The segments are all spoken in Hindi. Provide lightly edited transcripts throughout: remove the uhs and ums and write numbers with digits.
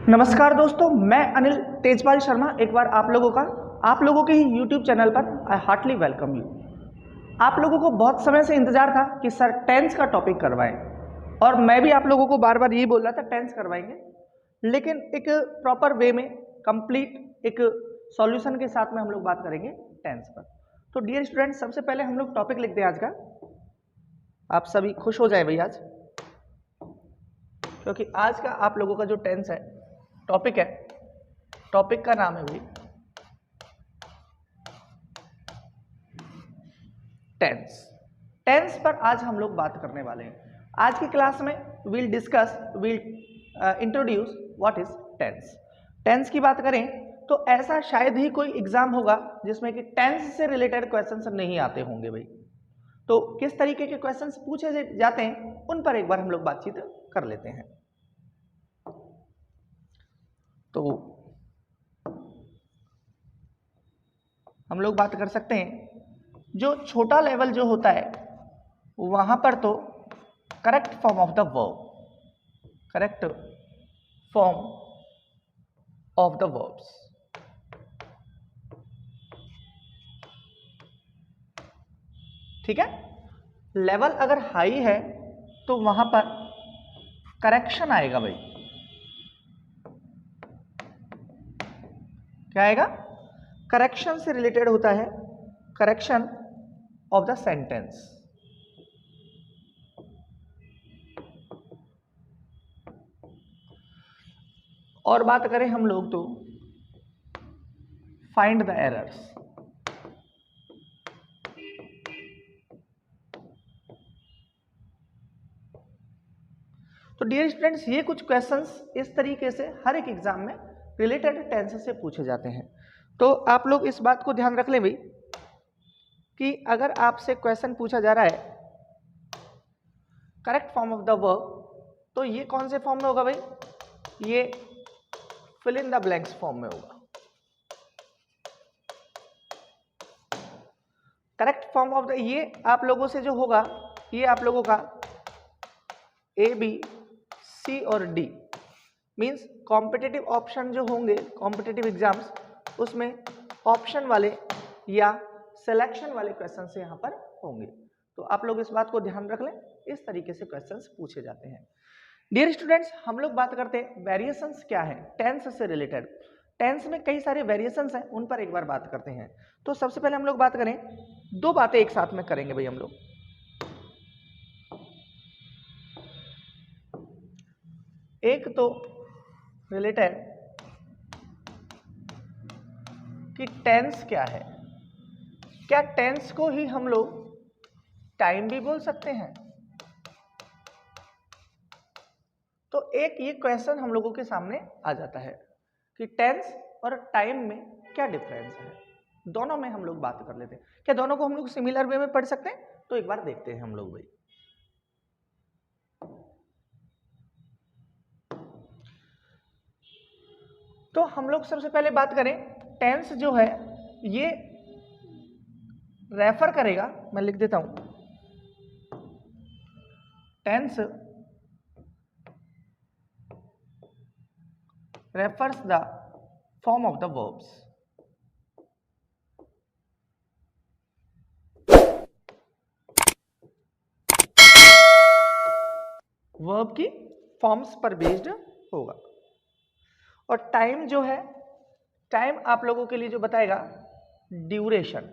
नमस्कार दोस्तों, मैं अनिल तेजपाल शर्मा एक बार आप लोगों के ही YouTube चैनल पर आई हार्टली वेलकम यू। आप लोगों को बहुत समय से इंतजार था कि सर टेंस का टॉपिक करवाएं और मैं भी आप लोगों को बार बार यही बोल रहा था टेंस करवाएंगे, लेकिन एक प्रॉपर वे में कंप्लीट एक सॉल्यूशन के साथ में हम लोग बात करेंगे टेंस पर। तो डियर स्टूडेंट्स, सबसे पहले हम लोग टॉपिक लिखते हैं आज का। आप सभी खुश हो जाए भाई आज, क्योंकि आज का आप लोगों का जो टेंस है टॉपिक है, टॉपिक का नाम है भाई टेंस। टेंस पर आज हम लोग बात करने वाले हैं। आज की क्लास में will introduce what is tense. Tense की बात करें तो ऐसा शायद ही कोई एग्जाम होगा जिसमें कि टेंस से रिलेटेड क्वेश्चंस नहीं आते होंगे भाई। तो किस तरीके के क्वेश्चंस पूछे जाते हैं उन पर एक बार हम लोग बातचीत कर लेते हैं। तो हम लोग बात कर सकते हैं, जो छोटा लेवल जो होता है वहां पर तो correct form of the verbs, ठीक है। लेवल अगर हाई है तो वहां पर करेक्शन आएगा भाई। क्या आएगा? करेक्शन से रिलेटेड होता है, करेक्शन ऑफ द सेंटेंस। और बात करें हम लोग तो फाइंड द एरर्स। तो डियर स्टूडेंट्स, ये कुछ क्वेश्चंस इस तरीके से हर एक एग्जाम में रिलेटेड टेंस से पूछे जाते हैं। तो आप लोग इस बात को ध्यान रख लें भाई कि अगर आपसे क्वेश्चन पूछा जा रहा है correct form of the verb, तो ये कौन से फॉर्म में होगा भाई? ये fill in the blanks form में होगा। करेक्ट फॉर्म ऑफ द, ये आप लोगों से जो होगा, ये आप लोगों का ए, बी, सी और डी मीन्स कॉम्पिटिटिव ऑप्शन जो होंगे, कॉम्पिटिटिव एग्जाम्स, उसमें ऑप्शन वाले या सिलेक्शन वाले क्वेश्चन से यहाँ पर होंगे। तो आप लोग इस बात को ध्यान रख लें, इस तरीके से क्वेश्चंस पूछे जाते हैं। डियर स्टूडेंट्स, हम लोग बात करते हैं वेरिएशंस क्या है टेंस से रिलेटेड। टेंस में कई सारे वेरिएशंस हैं, उन पर एक बार बात करते हैं। तो सबसे पहले हम लोग बात करें, दो बातें एक साथ में करेंगे भाई हम लोग। एक तो रिलेटेड कि टेंस क्या है। क्या टेंस को ही हम लोग टाइम भी बोल सकते हैं? तो एक ये क्वेश्चन हम लोगों के सामने आ जाता है कि टेंस और टाइम में क्या डिफरेंस है। दोनों में हम लोग बात कर लेते हैं। क्या दोनों को हम लोग सिमिलर वे में पढ़ सकते हैं? तो एक बार देखते हैं हम लोग भाई। तो हम लोग सबसे पहले बात करें, टेंस जो है ये रेफर करेगा, मैं लिख देता हूं, tense refers the form of the verbs। Verb की फॉर्म्स पर बेस्ड होगा। और टाइम जो है, टाइम आप लोगों के लिए जो बताएगा ड्यूरेशन,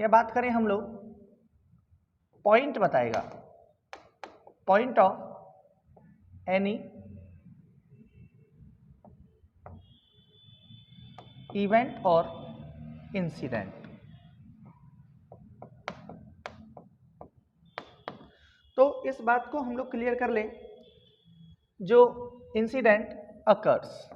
या बात करें हम लोग पॉइंट बताएगा, पॉइंट ऑफ एनी इवेंट और इंसिडेंट। तो इस बात को हम लोग क्लियर कर लें, जो इंसिडेंट अकर्स।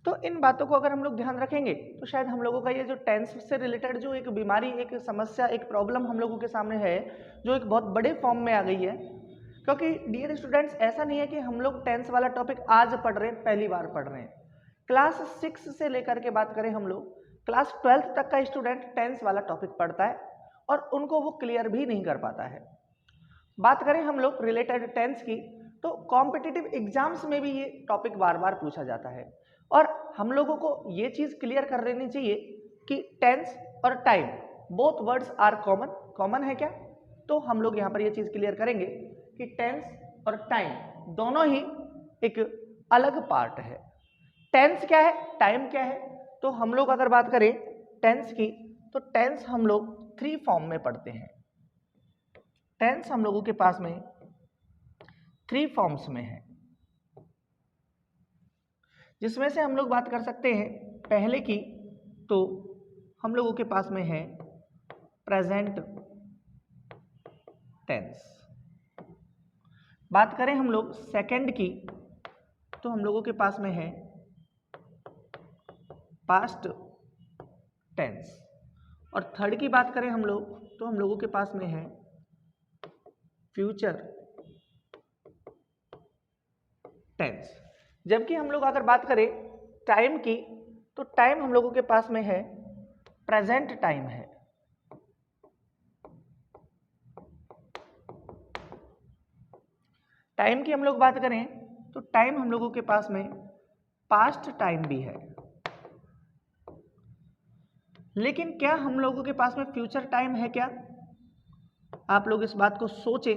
तो इन बातों को अगर हम लोग ध्यान रखेंगे तो शायद हम लोगों का ये जो टेंस से रिलेटेड जो एक बीमारी, एक समस्या, एक प्रॉब्लम हम लोगों के सामने है, जो एक बहुत बड़े फॉर्म में आ गई है। क्योंकि डियर स्टूडेंट्स, ऐसा नहीं है कि हम लोग टेंस वाला टॉपिक आज पढ़ रहे हैं, पहली बार पढ़ रहे हैं। क्लास 6 से लेकर के बात करें हम लोग, क्लास 12 तक का स्टूडेंट टेंस वाला टॉपिक पढ़ता है और उनको वो क्लियर भी नहीं कर पाता है। बात करें हम लोग रिलेटेड टेंस की, तो कॉम्पिटिटिव एग्जाम्स में भी ये टॉपिक बार बार पूछा जाता है और हम लोगों को ये चीज क्लियर कर लेनी चाहिए कि टेंस और time both words are common. Common है क्या? तो हम लोग यहाँ पर ये चीज क्लियर करेंगे कि टेंस और टाइम दोनों ही एक अलग पार्ट है। टेंस क्या है, टाइम क्या है? तो हम लोग अगर बात करें टेंस की, तो टेंस हम लोग 3 फॉर्म में पढ़ते हैं। टेंस हम लोगों के पास में 3 फॉर्म्स में है, जिसमें से हम लोग बात कर सकते हैं पहले की, तो हम लोगों के पास में है प्रेजेंट टेंस। बात करें हम लोग सेकंड की, तो हम लोगों के पास में है पास्ट टेंस। और थर्ड की बात करें हम लोग, तो हम लोगों के पास में है फ्यूचर टेंस। जबकि हम लोग अगर बात करें टाइम की, तो टाइम हम लोगों के पास में है प्रेजेंट टाइम है। टाइम की हम लोग बात करें तो टाइम हम लोगों के पास में पास्ट टाइम भी है। लेकिन क्या हम लोगों के पास में फ्यूचर टाइम है क्या? आप लोग इस बात को सोचें,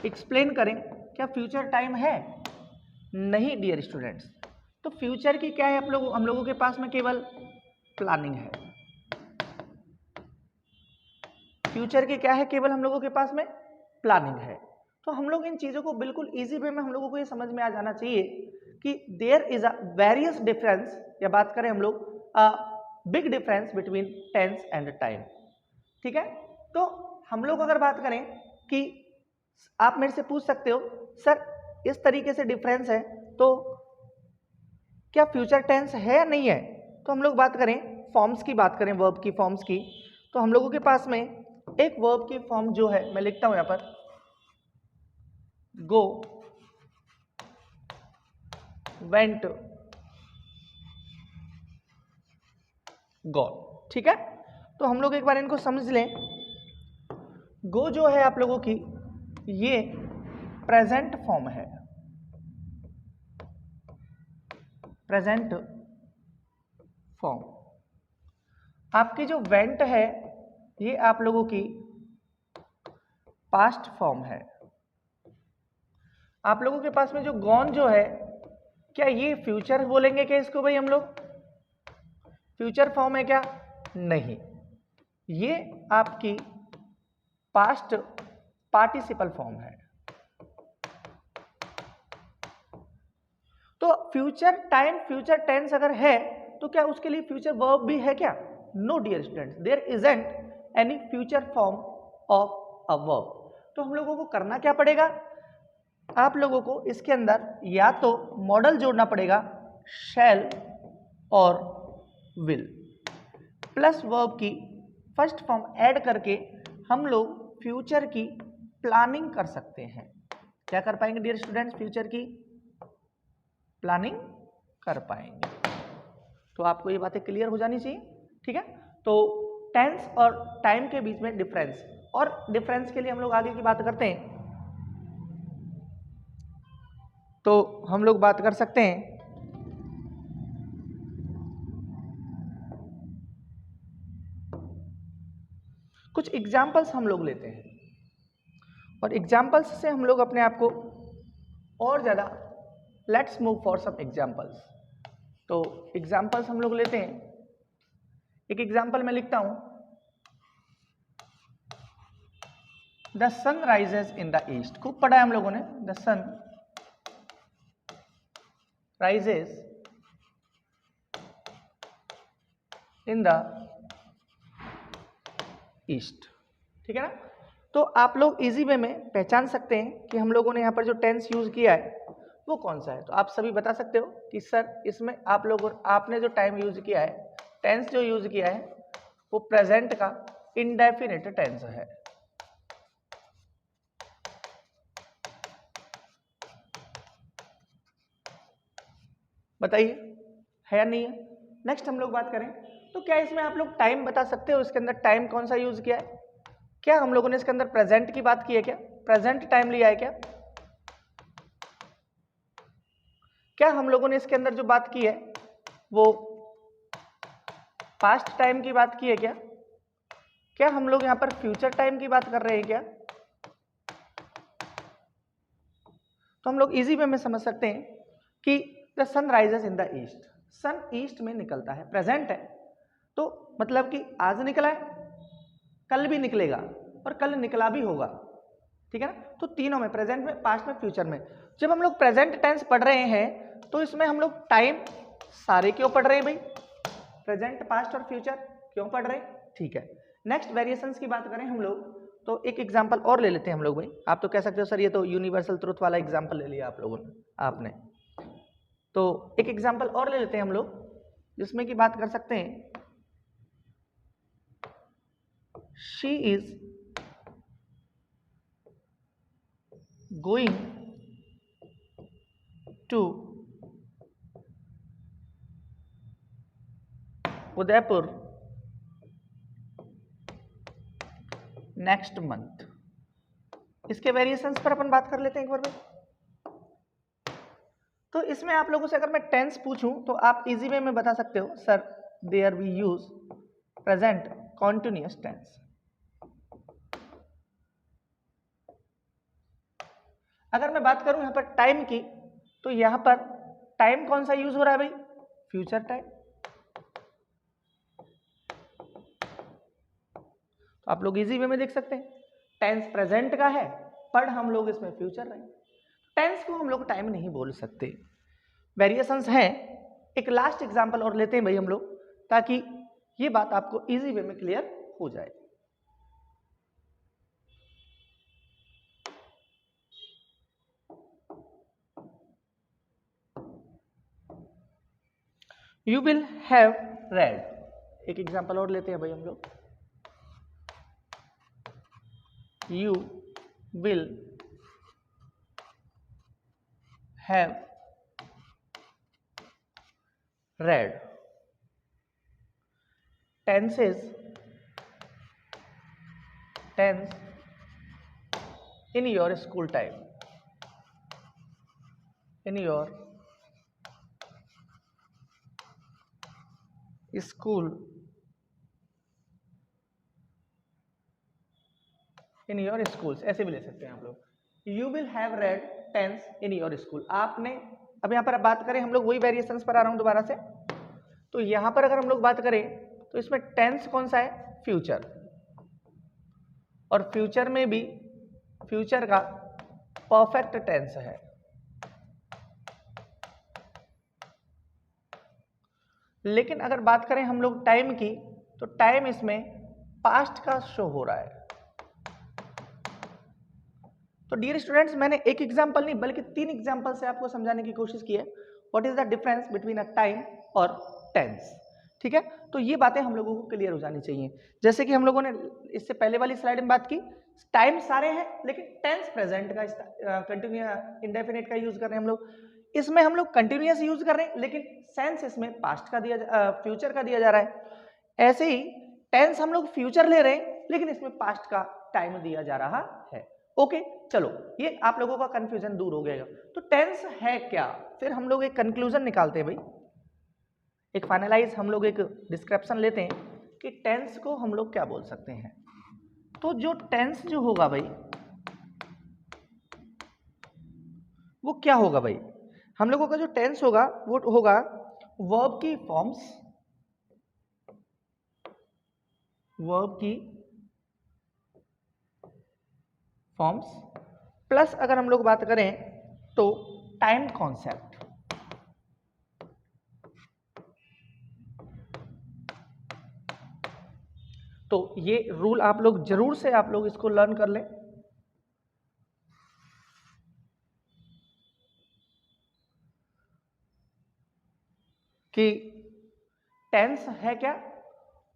एक्सप्लेन करें, क्या फ्यूचर टाइम है? नहीं डियर स्टूडेंट्स। तो फ्यूचर की क्या है हम लोगों के पास में केवल प्लानिंग है। फ्यूचर की क्या है? केवल हम लोगों के पास में प्लानिंग है। तो हम लोग इन चीजों को बिल्कुल इजी वे में हम लोगों को ये समझ में आ जाना चाहिए कि there is a various difference, या बात करें हम लोग big difference between tense and time. ठीक है? तो हम लोग अगर बात करें कि आप मेरे से पूछ सकते हो सर इस तरीके से डिफरेंस है तो क्या फ्यूचर टेंस है या नहीं है? तो हम लोग बात करें फॉर्म्स की, बात करें वर्ब की फॉर्म्स की, तो हम लोगों के पास में एक वर्ब की फॉर्म जो है, मैं लिखता हूं यहां पर गो, वेंट, गॉन। ठीक है? तो हम लोग एक बार इनको समझ लें। गो जो है आप लोगों की, ये प्रेजेंट फॉर्म है, प्रेजेंट फॉर्म। आपकी जो वेंट है ये आप लोगों की पास्ट फॉर्म है। आप लोगों के पास में जो गॉन जो है, क्या ये फ्यूचर बोलेंगे क्या इसको भाई हम लोग? फ्यूचर फॉर्म है क्या? नहीं, ये आपकी पास्ट पार्टिसिपल फॉर्म है। तो फ्यूचर टाइम, फ्यूचर टेंस अगर है तो क्या उसके लिए फ्यूचर वर्ब भी है क्या? No dear students, there isn't any future form of a verb. तो हम लोगों को करना क्या पड़ेगा? आप लोगों को इसके अंदर या तो मॉडल जोड़ना पड़ेगा शैल और विल, प्लस वर्ब की फर्स्ट फॉर्म ऐड करके हम लोग फ्यूचर की प्लानिंग कर सकते हैं। क्या कर पाएंगे डियर स्टूडेंट्स? फ्यूचर की प्लानिंग कर पाएंगे। तो आपको ये बातें क्लियर हो जानी चाहिए। ठीक है? तो टेंस और टाइम के बीच में डिफरेंस, और डिफरेंस के लिए हम लोग आगे की बात करते हैं, तो हम लोग बात कर सकते हैं कुछ एग्जाम्पल्स हम लोग लेते हैं, और एग्जाम्पल्स से हम लोग अपने आप को और ज़्यादा, let's move for some examples. तो एग्जाम्पल्स हम लोग लेते हैं। एक एग्जाम्पल मैं लिखता हूं, the sun rises in the east. खूब पढ़ा है हम लोगों ने, the sun rises in the east. ठीक है ना? तो आप लोग इजी वे में पहचान सकते हैं कि हम लोगों ने यहाँ पर जो टेंस यूज किया है वो कौन सा है। तो आप सभी बता सकते हो कि सर इसमें आप लोगों, आपने जो टाइम यूज किया है, टेंस जो यूज किया है वो प्रेजेंट का इंडेफिनिट टेंस है। बताइए है या नहीं है? नेक्स्ट हम लोग बात करें तो क्या इसमें आप लोग टाइम बता सकते हो, इसके अंदर टाइम कौन सा यूज किया है? क्या हम लोगों ने इसके अंदर प्रेजेंट की बात की है? क्या प्रेजेंट टाइम लिया है? क्या हम लोगों ने इसके अंदर जो बात की है वो पास्ट टाइम की बात की है? क्या हम लोग यहां पर फ्यूचर टाइम की बात कर रहे हैं? क्या तो हम लोग इजी वे में समझ सकते हैं कि the sun rises in the east, sun east में निकलता है, प्रेजेंट है, तो मतलब कि आज निकला है, कल भी निकलेगा और कल निकला भी होगा, ठीक है ना। तो तीनों में, प्रेजेंट में, पास्ट में, फ्यूचर में, जब हम लोग प्रेजेंट टेंस पढ़ रहे हैं तो इसमें हम लोग टाइम सारे क्यों पढ़ रहे हैं भाई? प्रेजेंट, पास्ट और फ्यूचर क्यों पढ़ रहे हैं? ठीक है। नेक्स्ट वेरिएशंस की बात करें हम लोग तो एक एग्जांपल और ले लेते हैं हम लोग भाई। आप तो कह सकते हो सर ये तो यूनिवर्सल ट्रुथ वाला एग्जांपल ले लिया आप लोगों ने, आपने, तो एक एग्जांपल और ले लेते हैं हम लोग जिसमें कि बात कर सकते हैं she is going to Udaipur next month. इसके वेरिएशंस पर अपन बात कर लेते हैं एक बार में। तो इसमें आप लोगों से अगर मैं टेंस पूछूं तो आप इजी वे में बता सकते हो sir there we use present continuous tense. अगर मैं बात करूं यहां पर टाइम की तो यहां पर टाइम कौन सा यूज हो रहा है भाई? Future time. तो आप लोग इजी वे में देख सकते हैं टेंस प्रेजेंट का है पर हम लोग इसमें फ्यूचर रहे, टेंस को हम लोग टाइम नहीं बोल सकते। वेरिएशंस हैं। एक लास्ट एग्जांपल और लेते हैं भाई हम लोग ताकि ये बात आपको इजी वे में क्लियर हो जाए। यू विल हैव रेड, एक एग्जांपल और लेते हैं भाई हम लोग। You will have read. Tenses, tense in your school time, in your school, in your schools, ऐसे भी ले सकते हैं आप लोग। You will have read tense in your school। आपने अब यहाँ पर बात करें हम लोग वही वेरिएशंस पर आ रहा हूँ दोबारा से। तो यहाँ पर अगर हम लोग बात करें तो इसमें टेंस कौन सा है? फ्यूचर। और फ्यूचर में भी फ्यूचर का परफेक्ट टेंस है। लेकिन अगर बात करें हम लोग टाइम की तो टाइम इसमें पास्ट का शो हो रहा है। तो डियर स्टूडेंट्स मैंने एक एग्जांपल नहीं बल्कि 3 एग्जांपल से आपको समझाने की कोशिश की है what is the difference between a time और टेंस, ठीक है। तो ये बातें हम लोगों को क्लियर हो जानी चाहिए। जैसे कि हम लोगों ने इससे पहले वाली स्लाइड में बात की, टाइम सारे हैं लेकिन टेंस प्रेजेंट का कंटिन्यूअस इंडेफिनिट का यूज कर रहे हैं हम लोग। इसमें हम लोग कंटिन्यूअस यूज कर रहे हैं लेकिन सेंस इसमें पास्ट का दिया फ्यूचर का दिया जा रहा है। ऐसे ही टेंस हम लोग फ्यूचर ले रहे हैं लेकिन इसमें पास्ट का टाइम दिया जा रहा है। ओके चलो ये आप लोगों का कंफ्यूजन दूर हो गया। तो टेंस है क्या, फिर हम लोग एक कंक्लूजन निकालते हैं भाई, एक फाइनलाइज हम लोग एक डिस्क्रिप्शन लेते हैं कि टेंस को हम लोग क्या बोल सकते हैं। तो जो टेंस जो होगा भाई वो क्या होगा भाई? हम लोगों का जो टेंस होगा वो होगा वर्ब की फॉर्म्स, वर्ब की फॉर्म्स प्लस अगर हम लोग बात करें तो टाइम कॉन्सेप्ट। तो ये रूल आप लोग जरूर से आप लोग इसको लर्न कर लें कि टेंस है क्या,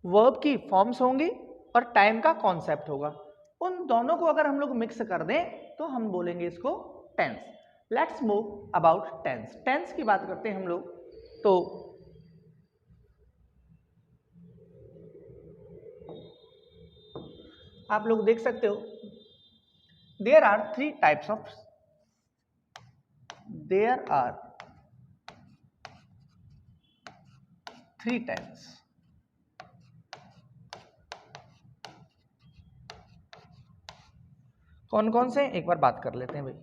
वर्ब की फॉर्म्स होंगी और टाइम का कॉन्सेप्ट होगा। उन दोनों को अगर हम लोग मिक्स कर दें तो हम बोलेंगे इसको tense. Let's move about tense. Tense की बात करते हैं हम लोग तो आप लोग देख सकते हो there are three types of three tense. कौन कौन से एक बार बात कर लेते हैं भाई।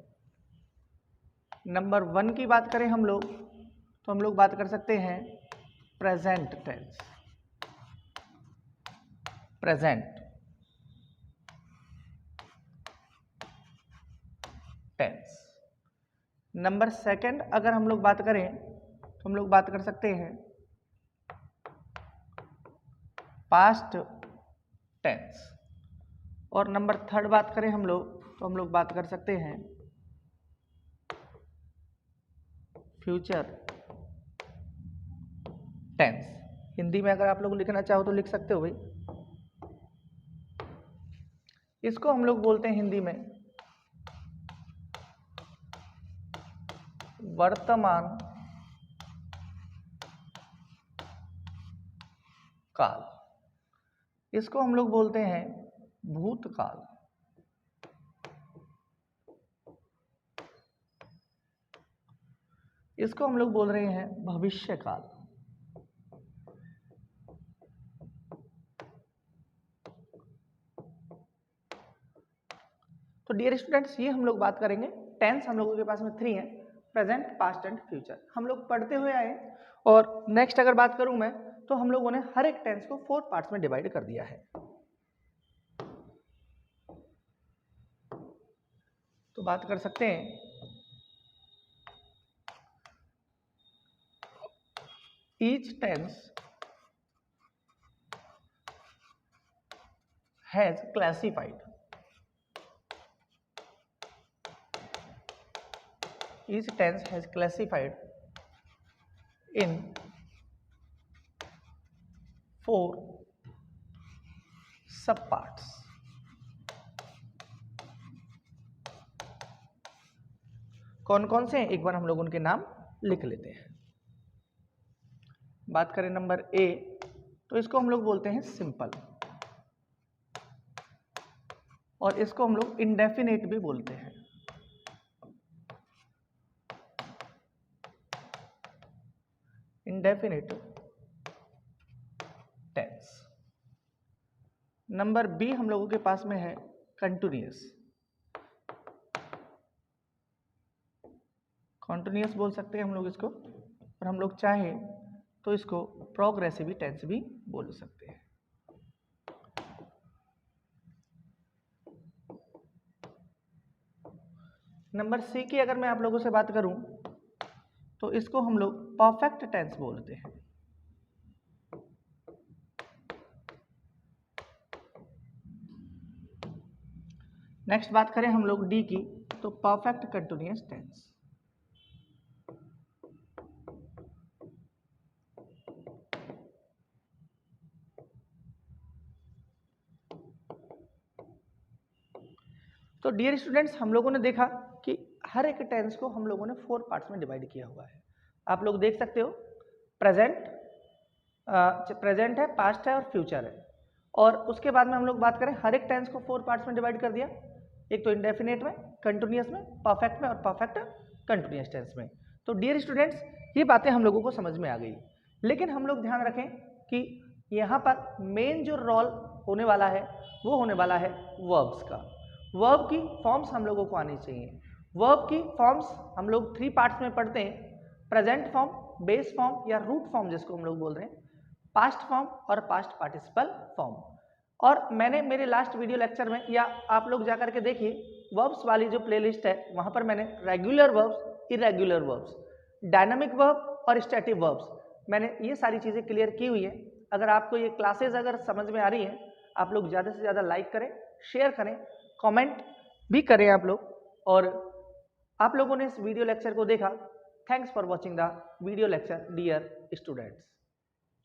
नंबर 1 की बात करें हम लोग तो हम लोग बात कर सकते हैं present tense. Present tense. Number 2 अगर हम लोग बात करें तो हम लोग बात कर सकते हैं पास्ट टेंस। और नंबर 3 बात करें हम लोग तो हम लोग बात कर सकते हैं फ्यूचर टेंस। हिंदी में अगर आप लोग लिखना चाहो तो लिख सकते हो भाई। इसको हम लोग बोलते हैं हिंदी में वर्तमान काल। इसको हम लोग बोलते हैं भूतकाल। इसको हम लोग बोल रहे हैं भविष्यकाल। तो डियर स्टूडेंट्स, ये हम लोग बात करेंगे टेंस। हम लोगों के पास में 3 हैं, प्रेजेंट, पास्ट एंड फ्यूचर। हम लोग पढ़ते हुए आए और नेक्स्ट अगर बात करूं मैं तो हम लोगों ने हर एक टेंस को 4 पार्ट्स में डिवाइड कर दिया है। तो बात कर सकते हैं each tense has classified each tense has classified in 4 subparts। कौन कौन से हैं एक बार हम लोग उनके नाम लिख लेते हैं। बात करें नंबर ए तो इसको हम लोग बोलते हैं सिंपल, और इसको हम लोग इंडेफिनेट भी बोलते हैं। Indefinite tense. नंबर बी हम लोगों के पास में है कंटिन्यूअस। कंटिन्यूअस बोल सकते हैं हम लोग इसको, और हम लोग चाहें तो इसको प्रोग्रेसिव टेंस भी बोल सकते हैं। नंबर सी की अगर मैं आप लोगों से बात करूं तो इसको हम लोग परफेक्ट टेंस बोलते हैं। नेक्स्ट बात करें हम लोग डी की तो परफेक्ट कंटिन्यूअस टेंस। तो डियर स्टूडेंट्स, हम लोगों ने देखा कि हर एक टेंस को हम लोगों ने 4 पार्ट्स में डिवाइड किया हुआ है। आप लोग देख सकते हो प्रेजेंट है, पास्ट है और फ्यूचर है। और उसके बाद में हम लोग बात करें हर एक टेंस को 4 पार्ट्स में डिवाइड कर दिया, एक तो इंडेफिनेट में, कंटिन्यूअस में, परफेक्ट में और परफेक्ट कंटिन्यूअस टेंस में। तो डियर स्टूडेंट्स, ये बातें हम लोगों को समझ में आ गई, लेकिन हम लोग ध्यान रखें कि यहाँ पर मेन जो रोल होने वाला है वो होने वाला है वर्ब्स का। वर्ब की फॉर्म्स हम लोगों को आनी चाहिए। वर्ब की फॉर्म्स हम लोग 3 पार्ट्स में पढ़ते हैं, प्रेजेंट फॉर्म, बेस फॉर्म या रूट फॉर्म जिसको हम लोग बोल रहे हैं, पास्ट फॉर्म और पास्ट पार्टिसिपल फॉर्म। और मैंने मेरे लास्ट वीडियो लेक्चर में, या आप लोग जाकर के देखिए वर्ब्स वाली जो प्लेलिस्ट है, वहां पर मैंने regular verbs, irregular verbs, dynamic verb और स्टैटिक वर्ब्स, मैंने ये सारी चीज़ें क्लियर की हुई है। अगर आपको ये क्लासेज अगर समझ में आ रही हैं, आप लोग ज़्यादा से ज़्यादा लाइक करें, शेयर करें, कमेंट भी करें आप लोग। और आप लोगों ने इस वीडियो लेक्चर को देखा, thanks for watching the video lecture dear students.